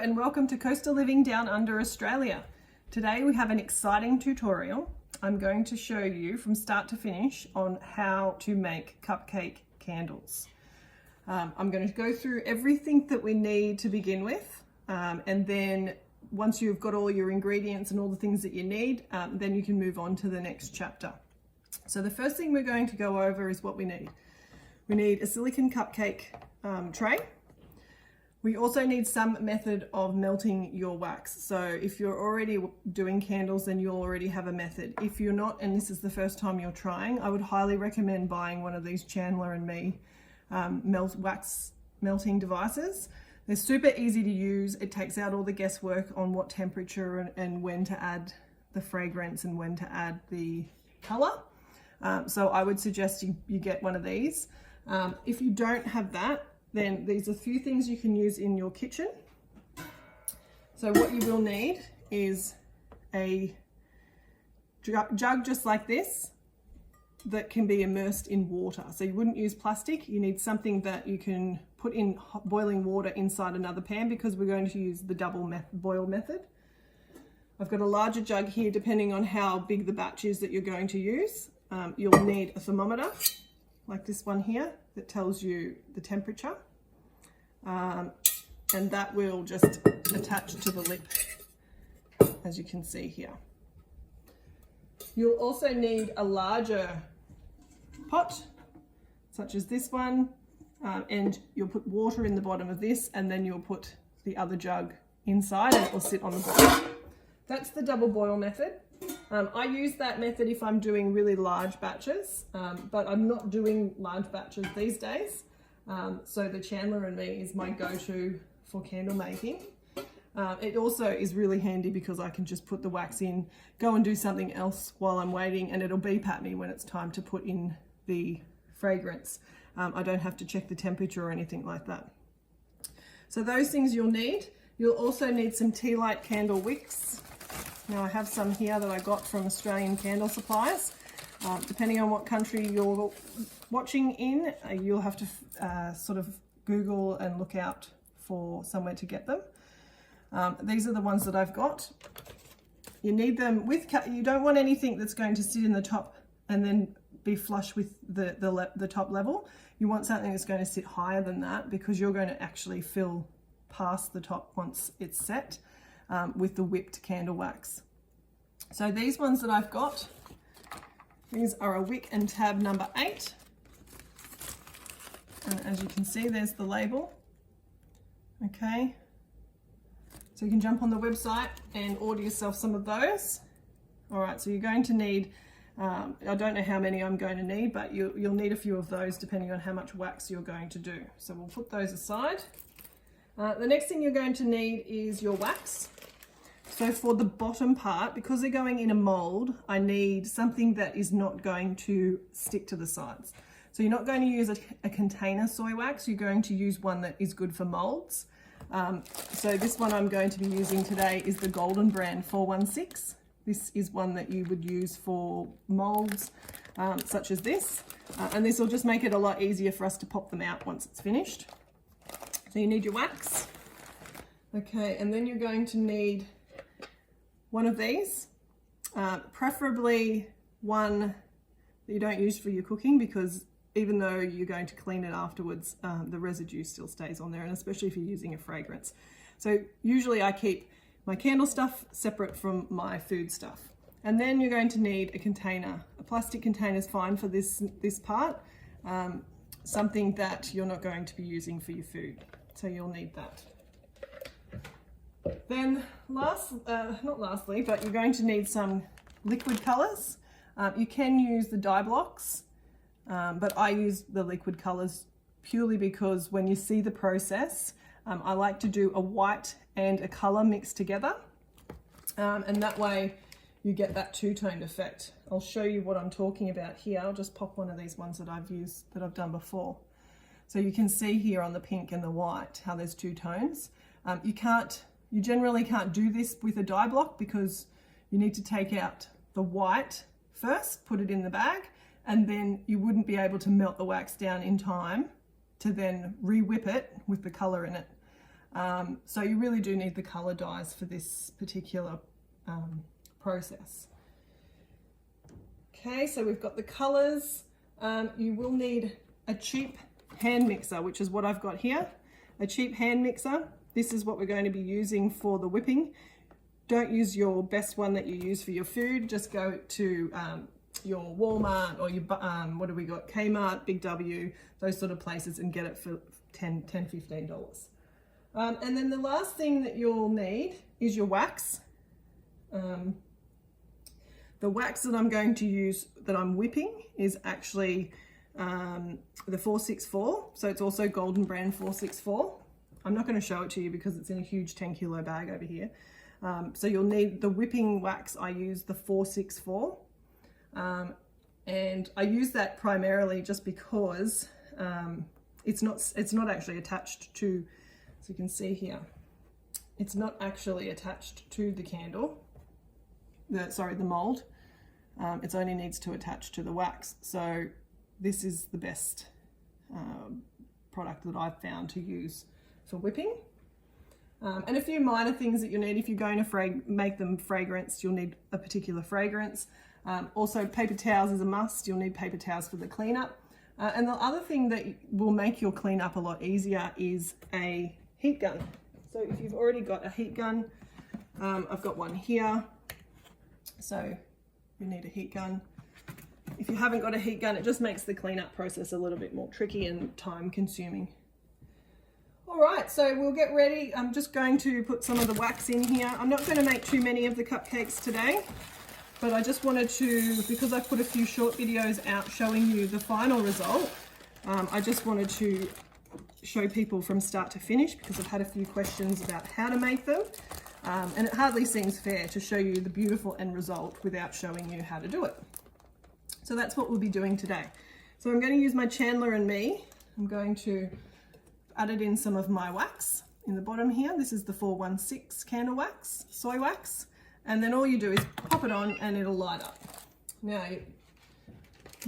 and welcome to Coastal Living Down Under Australia. Today we have an exciting tutorial. I'm going to show you from start to finish on how to make cupcake candles. I'm going to go through everything that we need to begin with, and then once you've got all your ingredients and all the things that you need, then you can move on to the next chapter. So the first thing we're going to go over is what we need. We need a silicone cupcake tray. We also need some method of melting your wax. So if you're already doing candles, then you'll already have a method. If you're not, and this is the first time you're trying, I would highly recommend buying one of these Chandler Me wax melting devices. They're super easy to use. It takes out all the guesswork on what temperature and when to add the fragrance and when to add the color. So I would suggest you get one of these. If you don't have that, then there's a few things you can use in your kitchen. So what you will need is a jug just like this that can be immersed in water. So you wouldn't use plastic. You need something that you can put in boiling water inside another pan, because we're going to use the double boil method. I've got a larger jug here depending on how big the batch is that you're going to use. You'll need a thermometer like this one here that tells you the temperature, and that will just attach to the lip, as you can see here. You'll also need a larger pot such as this one, and you'll put water in the bottom of this, and then you'll put the other jug inside and it will sit on the bottom. That's the double boil method. I use that method if I'm doing really large batches, but I'm not doing large batches these days. So the Chandler Me is my go-to for candle making. It also is really handy because I can just put the wax in, go and do something else while I'm waiting, and it'll beep at me when it's time to put in the fragrance. I don't have to check the temperature or anything like that. So those things you'll need. You'll also need some tea light candle wicks. Now I have some here that I got from Australian Candle Supplies. Depending on what country you're watching in, you'll have to sort of Google and look out for somewhere to get them. These are the ones that I've got. You need them with, you don't want anything that's going to sit in the top and then be flush with the top level. You want something that's going to sit higher than that, because you're going to actually fill past the top once it's set. With the whipped candle wax. So these ones that I've got, these are a wick and tab number 8. And as you can see, there's the label. Okay. So you can jump on the website and order yourself some of those. All right, so you're going to need, I don't know how many I'm going to need, but you'll need a few of those depending on how much wax you're going to do. So we'll put those aside. The next thing you're going to need is your wax. So for the bottom part, because they're going in a mold, I need something that is not going to stick to the sides. So you're not going to use a container soy wax, you're going to use one that is good for molds. So this one I'm going to be using today is the Golden brand 416. This is one that you would use for molds such as this. And this will just make it a lot easier for us to pop them out once it's finished. So you need your wax. Okay, and then you're going to need one of these, preferably one that you don't use for your cooking, because even though you're going to clean it afterwards, the residue still stays on there, and especially if you're using a fragrance. So usually I keep my candle stuff separate from my food stuff. And then you're going to need a container. A plastic container is fine for this part, something that you're not going to be using for your food. So you'll need that. Then not lastly, but you're going to need some liquid colors. You can use the dye blocks, but I use the liquid colors purely because when you see the process, I like to do a white and a color mixed together. And that way you get that two-toned effect. I'll show you what I'm talking about here. I'll just pop one of these ones that I've used, that I've done before. So you can see here on the pink and the white how there's two tones. You generally can't do this with a dye block, because you need to take out the white first, put it in the bag, and then you wouldn't be able to melt the wax down in time to then re-whip it with the color in it. So you really do need the color dyes for this particular process. Okay, so we've got the colors. You will need a cheap hand mixer, which is what I've got here. A cheap hand mixer. This is what we're going to be using for the whipping. Don't use your best one that you use for your food. Just go to your Walmart or your, what have we got? Kmart, Big W, those sort of places, and get it for $10, $15. And then the last thing that you'll need is your wax. The wax that I'm going to use, that I'm whipping, is actually the 464. So it's also Golden Brand 464. I'm not going to show it to you because it's in a huge 10-kilo bag over here. So you'll need the whipping wax. I use the 464. And I use that primarily just because it's not actually attached to, so you can see here, it's not actually attached to the candle, the mold. It only needs to attach to the wax. So this is the best product that I've found to use for whipping. And a few minor things that you'll need if you're going to make them fragrance. You'll need a particular fragrance. Also, paper towels is a must. You'll need paper towels for the cleanup. And the other thing that will make your cleanup a lot easier is a heat gun. So if you've already got a heat gun, I've got one here. So you need a heat gun. If you haven't got a heat gun, it just makes the cleanup process a little bit more tricky and time consuming. All right, so we'll get ready. I'm just going to put some of the wax in here. I'm not going to make too many of the cupcakes today, but I just wanted to, because I've put a few short videos out showing you the final result, I just wanted to show people from start to finish because I've had a few questions about how to make them. And it hardly seems fair to show you the beautiful end result without showing you how to do it. So that's what we'll be doing today. So I'm going to use my Chandler Me. I'm going to added in some of my wax in the bottom here. This is the 416 candle wax, soy wax, and then all you do is pop it on and it'll light up. Now, I'm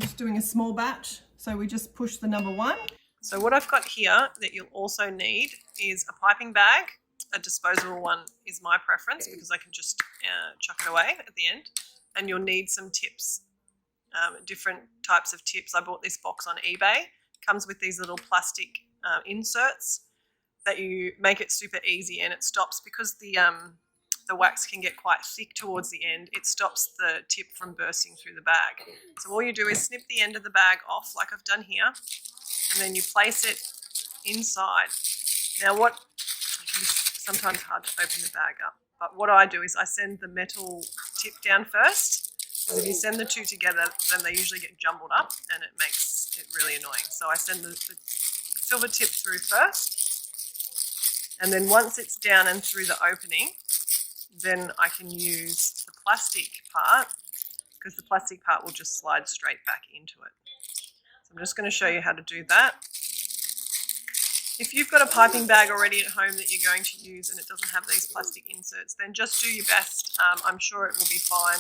just doing a small batch, so we just push the number 1. So what I've got here that you'll also need is a piping bag. A disposable one is my preference because I can just chuck it away at the end. And you'll need some tips, different types of tips. I bought this box on eBay. Comes with these little plastic inserts that you make it super easy, and it stops because the wax can get quite thick towards the end. It stops the tip from bursting through the bag. So all you do is snip the end of the bag off like I've done here, and then you place it inside. Now it can be sometimes hard to open the bag up, but what I do is I send the metal tip down first, because if you send the two together then they usually get jumbled up and it makes it really annoying. So I send the silver tip through first, and then once it's down and through the opening, then I can use the plastic part, because the plastic part will just slide straight back into it. So I'm just going to show you how to do that. If you've got a piping bag already at home that you're going to use and it doesn't have these plastic inserts, then just do your best. I'm sure it will be fine.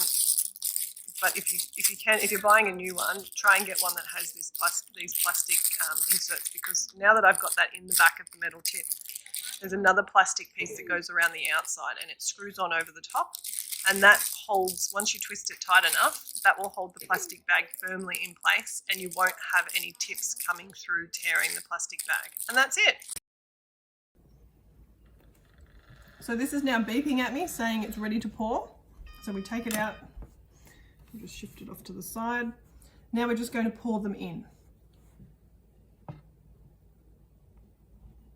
But if you're buying a new one, try and get one that has these plastic inserts, because now that I've got that in the back of the metal tip, there's another plastic piece that goes around the outside and it screws on over the top, and that holds, once you twist it tight enough, that will hold the plastic bag firmly in place and you won't have any tips coming through tearing the plastic bag. And that's it. So this is now beeping at me saying it's ready to pour. So we take it out. We'll just shift it off to the side. Now we're just going to pour them in.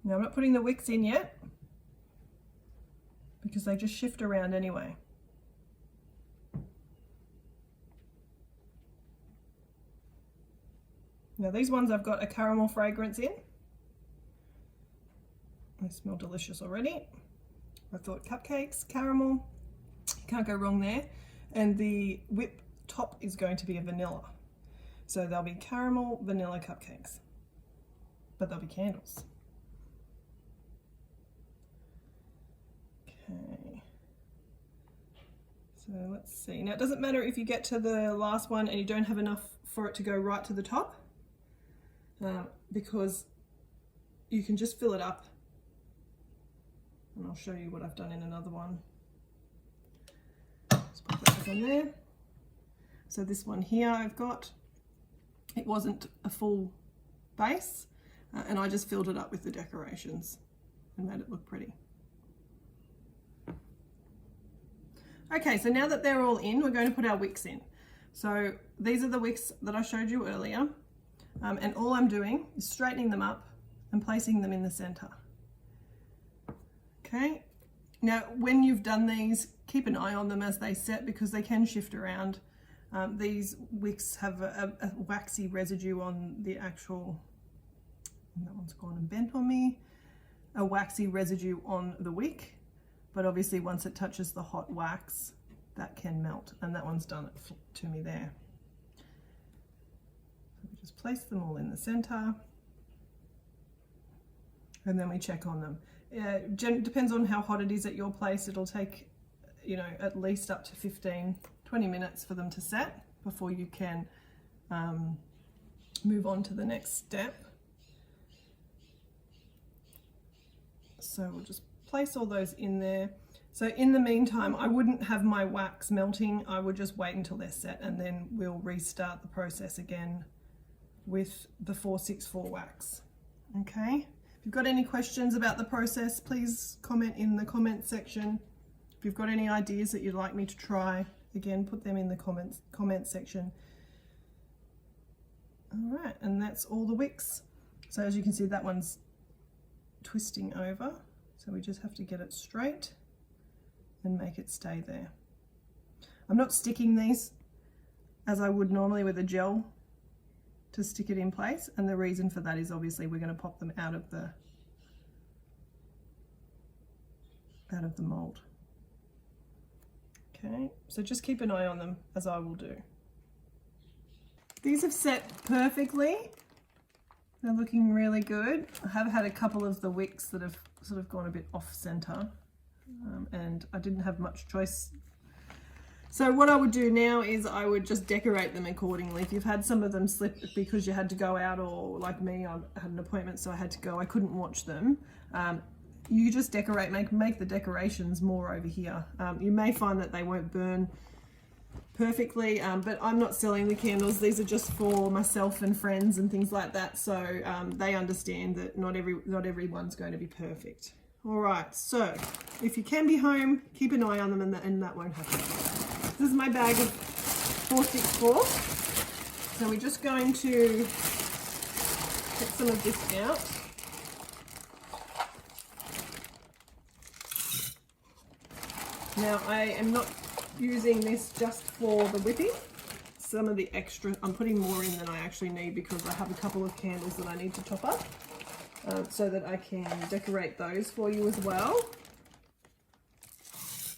Now I'm not putting the wicks in yet because they just shift around anyway. Now these ones I've got a caramel fragrance in. They smell delicious already. I thought cupcakes, caramel, can't go wrong there. And the whip top is going to be a vanilla. So they'll be caramel vanilla cupcakes, but they'll be candles. Okay. So let's see. Now it doesn't matter if you get to the last one and you don't have enough for it to go right to the top, because you can just fill it up and I'll show you what I've done in another one. Just put that on there. So this one here I've got, it wasn't a full base, and I just filled it up with the decorations and made it look pretty. Okay, so now that they're all in, we're going to put our wicks in. So these are the wicks that I showed you earlier, and all I'm doing is straightening them up and placing them in the center. Okay, now when you've done these, keep an eye on them as they set because they can shift around. These wicks have a waxy residue on the actual, that one's gone and bent on me, a waxy residue on the wick, but obviously once it touches the hot wax, that can melt, and that one's done it to me there. So we just place them all in the center, and then we check on them. Depends on how hot it is at your place. It'll take, you know, at least up to 15-20 minutes for them to set before you can move on to the next step. So we'll just place all those in there. So in the meantime, I wouldn't have my wax melting. I would just wait until they're set, and then we'll restart the process again with the 464 wax. Okay. If you've got any questions about the process, please comment in the comment section. If you've got any ideas that you'd like me to try, again, put them in the comment section. All right, and that's all the wicks. So as you can see, that one's twisting over. So we just have to get it straight and make it stay there. I'm not sticking these as I would normally with a gel to stick it in place, and the reason for that is obviously we're going to pop them out of the mold. Okay, so just keep an eye on them as I will do. These have set perfectly. They're looking really good. I have had a couple of the wicks that have sort of gone a bit off center, and I didn't have much choice. So what I would do now is I would just decorate them accordingly. If you've had some of them slip because you had to go out, or like me, I had an appointment so I had to go, I couldn't watch them. You just decorate, make the decorations more over here. You may find that they won't burn perfectly, but I'm not selling the candles. These are just for myself and friends and things like that. So they understand that not everyone's going to be perfect. All right, so if you can be home, keep an eye on them, and that won't happen. This is my bag of 464. So we're just going to get some of this out. Now I am not using this just for the whipping. Some of the extra, I'm putting more in than I actually need because I have a couple of candles that I need to top up, so that I can decorate those for you as well.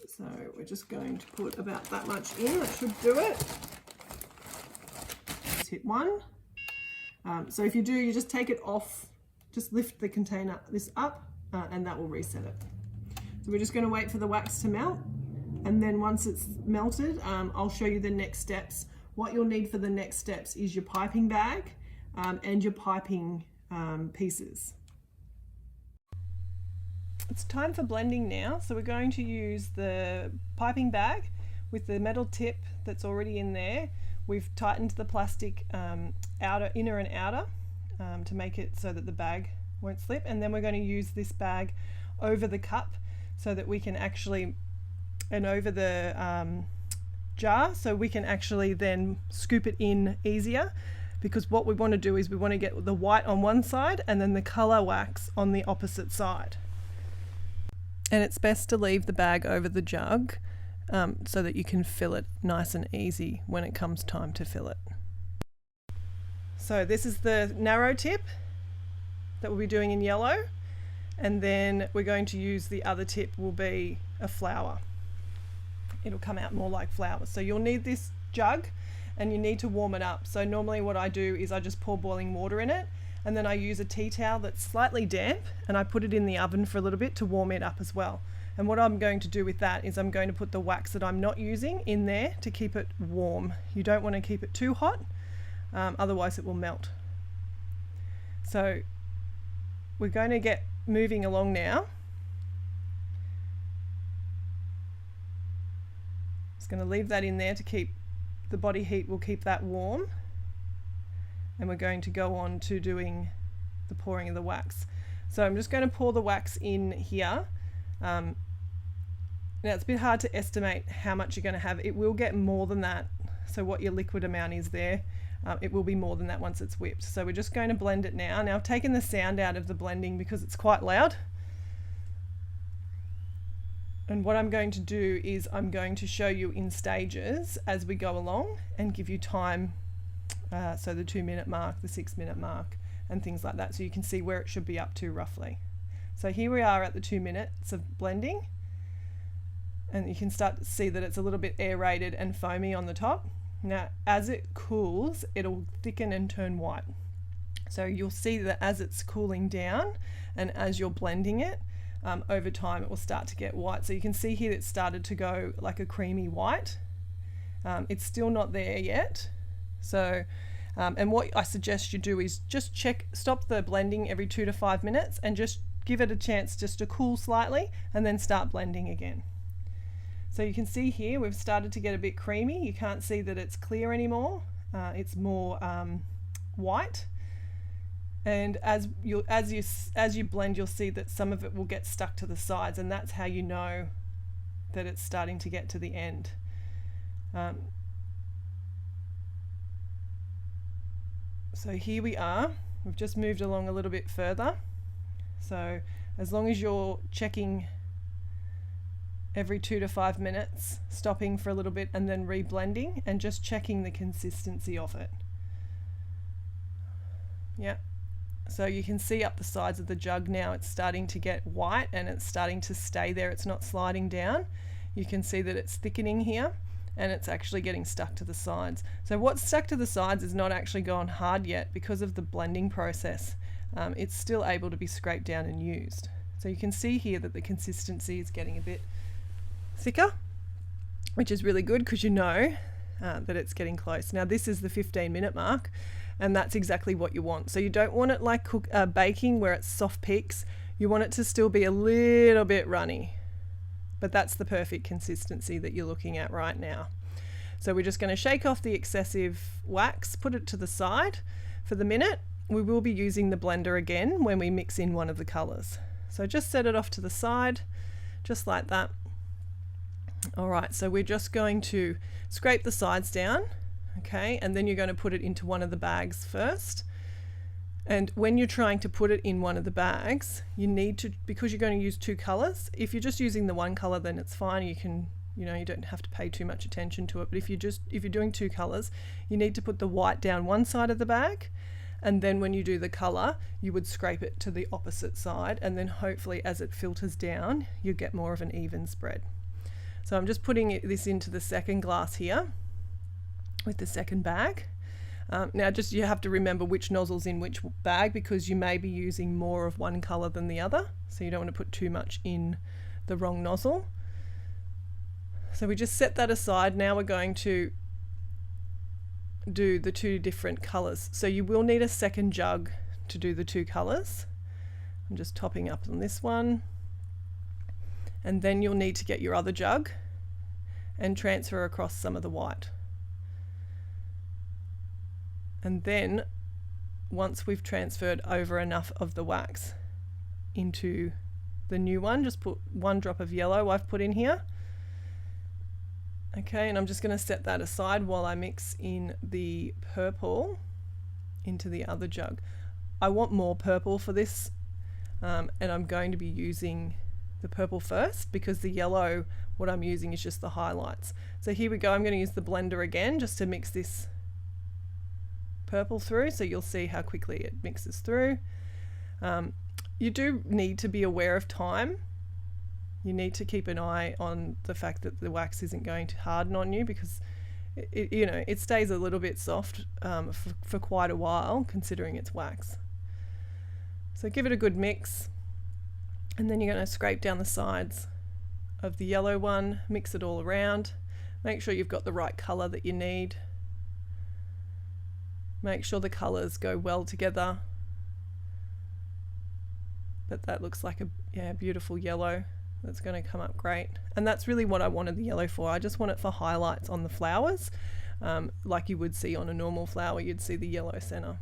So we're just going to put about that much in. That should do it. Just hit one. So if you do, you just take it off, just lift the container this up, and that will reset it. So we're just going to wait for the wax to melt, and then once it's melted, I'll show you the next steps. What you'll need for the next steps is your piping bag and your piping pieces. It's time for blending now, so we're going to use the piping bag with the metal tip that's already in there. We've tightened the plastic inner and outer to make it so that the bag won't slip, and then we're going to use this bag over the cup so that we can actually, and over the jar, so we can actually then scoop it in easier, because what we want to do is we want to get the white on one side and then the color wax on the opposite side. And it's best to leave the bag over the jug so that you can fill it nice and easy when it comes time to fill it. So this is the narrow tip that we'll be doing in yellow, and then we're going to use the other tip will be a flower. It'll come out more like flowers. So you'll need this jug and you need to warm it up. So normally what I do is I just pour boiling water in it, and then I use a tea towel that's slightly damp and I put it in the oven for a little bit to warm it up as well. And what I'm going to do with that is I'm going to put the wax that I'm not using in there to keep it warm. You don't want to keep it too hot, otherwise it will melt. So we're going to get moving along now. going to leave that in there to keep the body heat, will keep that warm. And we're going to go on to doing the pouring of the wax. So I'm just going to pour the wax in here. Now it's a bit hard to estimate how much you're going to have. It will get more than that. So what your liquid amount is there, it will be more than that once it's whipped. So we're just going to blend it now. Now I've taken the sound out of the blending because it's quite loud. And what I'm going to do is I'm going to show you in stages as we go along and give you time. So the 2-minute mark, the 6-minute mark, and things like that, so you can see where it should be up to roughly. So here we are at the 2 minutes of blending, and you can start to see that it's a little bit aerated and foamy on the top. Now as it cools, it'll thicken and turn white. So you'll see that as it's cooling down and as you're blending it, over time it will start to get white. So you can see here it started to go like a creamy white. It's still not there yet. So and what I suggest you do is just stop the blending every 2 to 5 minutes and just give it a chance just to cool slightly, and then start blending again. So you can see here we've started to get a bit creamy. You can't see that it's clear anymore. It's more white. And as you blend, you'll see that some of it will get stuck to the sides, and that's how you know that it's starting to get to the end. So here we are, we've just moved along a little bit further. So as long as you're checking every 2 to 5 minutes, stopping for a little bit and then reblending and just checking the consistency of it. Yeah, so you can see up the sides of the jug now it's starting to get white and it's starting to stay there, it's not sliding down. You can see that it's thickening here, and it's actually getting stuck to the sides. So what's stuck to the sides is not actually gone hard yet because of the blending process. It's still able to be scraped down and used. So you can see here that the consistency is getting a bit thicker, which is really good because you know that it's getting close. Now this is the 15-minute mark, and that's exactly what you want. So you don't want it like baking where it's soft peaks. You want it to still be a little bit runny. But that's the perfect consistency that you're looking at right now. So we're just going to shake off the excessive wax, put it to the side for the minute. We will be using the blender again when we mix in one of the colors. So just set it off to the side, just like that. All right, so we're just going to scrape the sides down, okay, and then you're going to put it into one of the bags first. And when you're trying to put it in one of the bags, you need to, because you're going to use 2 colors, if you're just using the 1 color, then it's fine. You can, you don't have to pay too much attention to it. But if you're doing 2 colors, you need to put the white down one side of the bag, and then when you do the color, you would scrape it to the opposite side, and then hopefully as it filters down, you get more of an even spread. So I'm just putting this into the second glass here with the second bag. Now just you have to remember which nozzle's in which bag, because you may be using more of one color than the other, so you don't want to put too much in the wrong nozzle. So we just set that aside. Now we're going to do the 2 different colors. So you will need a second jug to do the 2 colors. I'm just topping up on this one, and then you'll need to get your other jug and transfer across some of the white. And then once we've transferred over enough of the wax into the new one, just put 1 drop of yellow I've put in here. Okay, and I'm just going to set that aside while I mix in the purple into the other jug. I want more purple for this, and I'm going to be using the purple first because the yellow, what I'm using is just the highlights. So here we go, I'm going to use the blender again just to mix this purple through, so you'll see how quickly it mixes through. You do need to be aware of time. You need to keep an eye on the fact that the wax isn't going to harden on you, because it stays a little bit soft for quite a while considering it's wax. So give it a good mix, and then you're going to scrape down the sides of the yellow one, mix it all around, make sure you've got the right color that you need. Make sure the colors go well together. But that looks like a beautiful yellow. that's going to come up great. And that's really what I wanted the yellow for. I just want it for highlights on the flowers. Like you would see on a normal flower, you'd see the yellow center.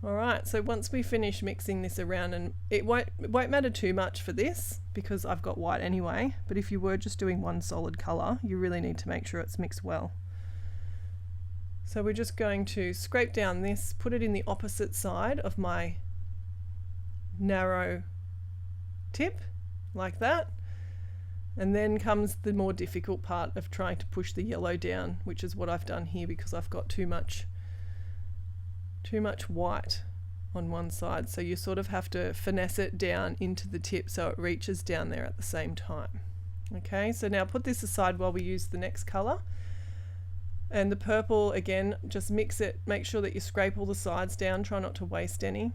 Alright, so once we finish mixing this around, and it won't matter too much for this because I've got white anyway, but if you were just doing one solid colour, you really need to make sure it's mixed well. So we're just going to scrape down this, put it in the opposite side of my narrow tip, like that. And then comes the more difficult part of trying to push the yellow down, which is what I've done here because I've got too much white on one side. So you sort of have to finesse it down into the tip so it reaches down there at the same time. Okay, so now put this aside while we use the next color. And the purple, again, just mix it, make sure that you scrape all the sides down, try not to waste any.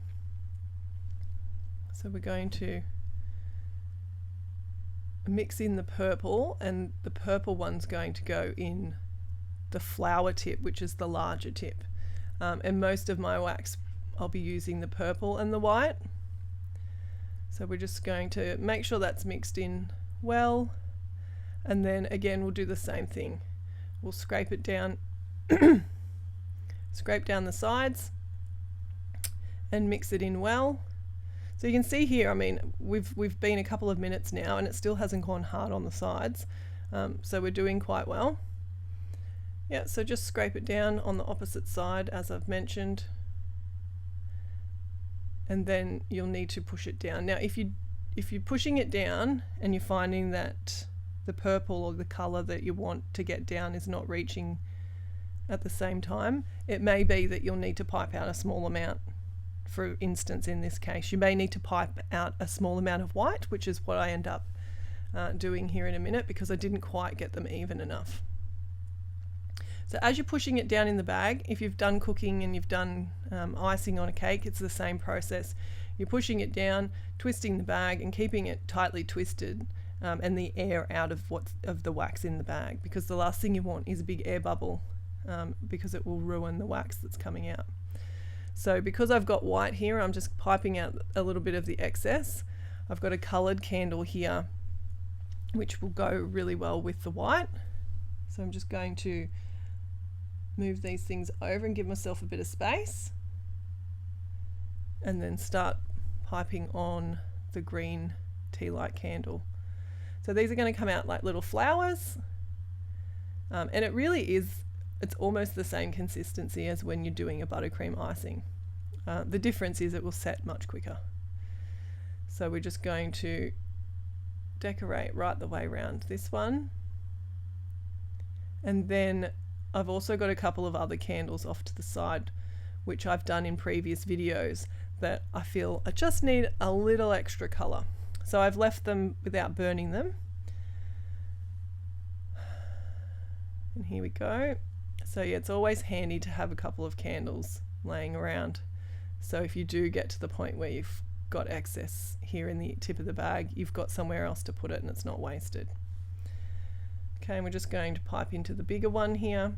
So we're going to mix in the purple, and the purple one's going to go in the flower tip, which is the larger tip. And most of my wax I'll be using the purple and the white. So we're just going to make sure that's mixed in well, and then again we'll do the same thing. We'll scrape it down, scrape down the sides and mix it in well. So you can see here, I mean, we've been a couple of minutes now and it still hasn't gone hard on the sides. So we're doing quite well. Yeah, so just scrape it down on the opposite side as I've mentioned. And then you'll need to push it down. Now if you're pushing it down and you're finding that the purple or the color that you want to get down is not reaching at the same time, it may be that you'll need to pipe out a small amount. For instance, in this case, you may need to pipe out a small amount of white, which is what I end up doing here in a minute because I didn't quite get them even enough. So as you're pushing it down in the bag, if you've done cooking and you've done icing on a cake, it's the same process. You're pushing it down, twisting the bag and keeping it tightly twisted and the air out of the wax in the bag, because the last thing you want is a big air bubble because it will ruin the wax that's coming out. So because I've got white here, I'm just piping out a little bit of the excess. I've got a coloured candle here which will go really well with the white. So I'm just going to move these things over and give myself a bit of space and then start piping on the green tea light candle. So these are going to come out like little flowers, and it really is, it's almost the same consistency as when you're doing a buttercream icing. The difference is it will set much quicker. So we're just going to decorate right the way around this one. And then I've also got a couple of other candles off to the side, which I've done in previous videos, that I feel I just need a little extra color. So I've left them without burning them. And here we go. So yeah, it's always handy to have a couple of candles laying around. So if you do get to the point where you've got excess here in the tip of the bag, you've got somewhere else to put it and it's not wasted. Okay, and we're just going to pipe into the bigger one here.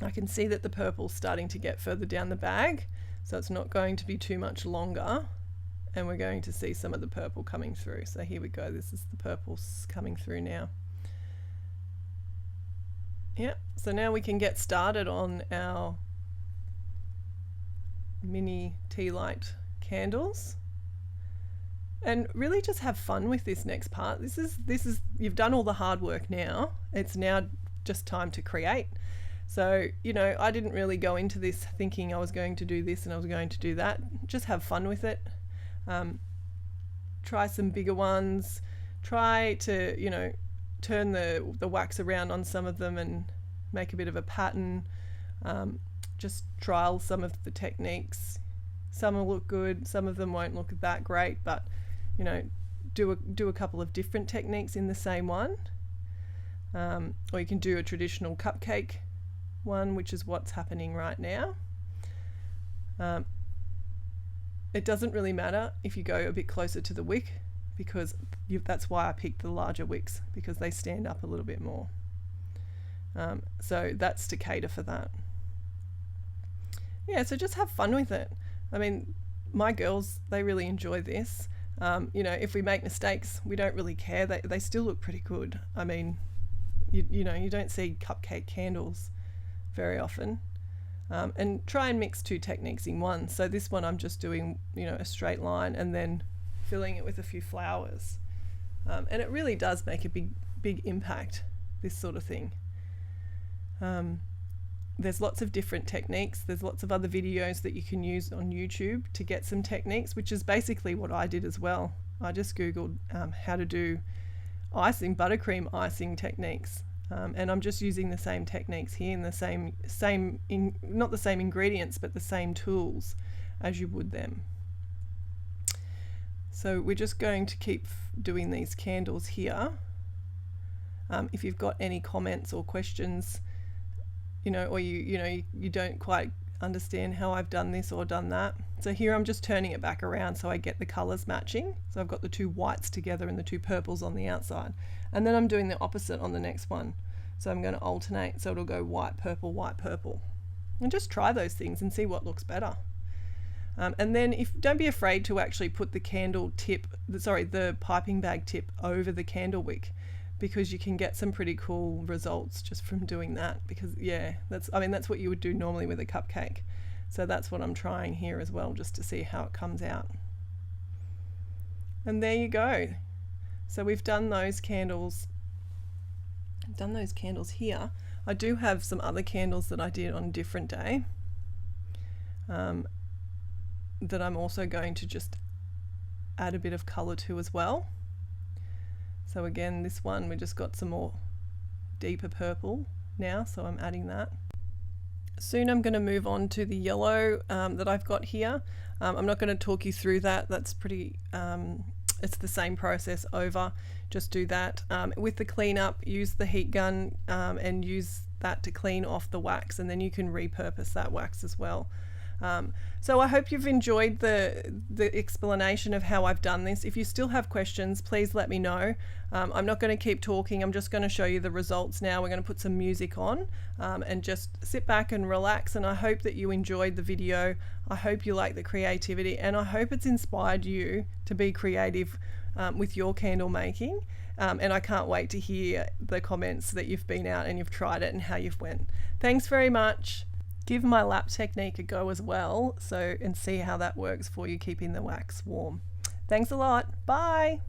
I can see that the purple's starting to get further down the bag, so it's not going to be too much longer, and we're going to see some of the purple coming through. So here we go, this is the purples coming through now. Yeah, so now we can get started on our mini tea light candles and really just have fun with this next part. This is you've done all the hard work now. It's now just time to create. So, you know, I didn't really go into this thinking I was going to do this and I was going to do that. Just have fun with it. Try some bigger ones. Try to, you know, turn the wax around on some of them and make a bit of a pattern. Just trial some of the techniques. Some will look good, some of them won't look that great, but you know, do a couple of different techniques in the same one. Or you can do a traditional cupcake one, which is what's happening right now. It doesn't really matter if you go a bit closer to the wick, because that's why I picked the larger wicks, because they stand up a little bit more. So that's to cater for that. Yeah, so just have fun with it. I mean, my girls, they really enjoy this. You know, if we make mistakes, we don't really care. They still look pretty good. I mean, you know, you don't see cupcake candles very often. And try and mix two techniques in one. So this one I'm just doing, you know, a straight line and then filling it with a few flowers. And it really does make a big impact, this sort of thing. There's lots of different techniques. There's lots of other videos that you can use on YouTube to get some techniques, which is basically what I did as well. I just Googled how to do buttercream icing techniques. And I'm just using the same techniques here and not the same ingredients, but the same tools as you would them. So we're just going to keep doing these candles here. If you've got any comments or questions, you know, or you don't quite understand how I've done this or done that. So here I'm just turning it back around so I get the colors matching. So I've got the two whites together and the two purples on the outside. And then I'm doing the opposite on the next one. So I'm going to alternate, so it'll go white, purple. And just try those things and see what looks better. And then don't be afraid to actually put the the piping bag tip over the candle wick, because you can get some pretty cool results just from doing that. Because yeah, that's what you would do normally with a cupcake. So that's what I'm trying here as well, just to see how it comes out. And there you go. So we've done those candles. Done those candles here. I do have some other candles that I did on a different day that I'm also going to just add a bit of color to as well. So again, this one we just got some more deeper purple now, so I'm adding that. Soon I'm going to move on to the yellow that I've got here. I'm not going to talk you through that. That's pretty it's the same process over. Just do that. With the cleanup, use the heat gun and use that to clean off the wax, and then you can repurpose that wax as well. So I hope you've enjoyed the explanation of how I've done this. If you still have questions, please let me know. I'm not going to keep talking. I'm just going to show you the results now. We're going to put some music on and just sit back and relax. And I hope that you enjoyed the video. I hope you like the creativity, and I hope it's inspired you to be creative with your candle making. And I can't wait to hear the comments that you've been out and you've tried it and how you've went. Thanks very much. Give my lap technique a go as well, and see how that works for you, keeping the wax warm. Thanks a lot. Bye.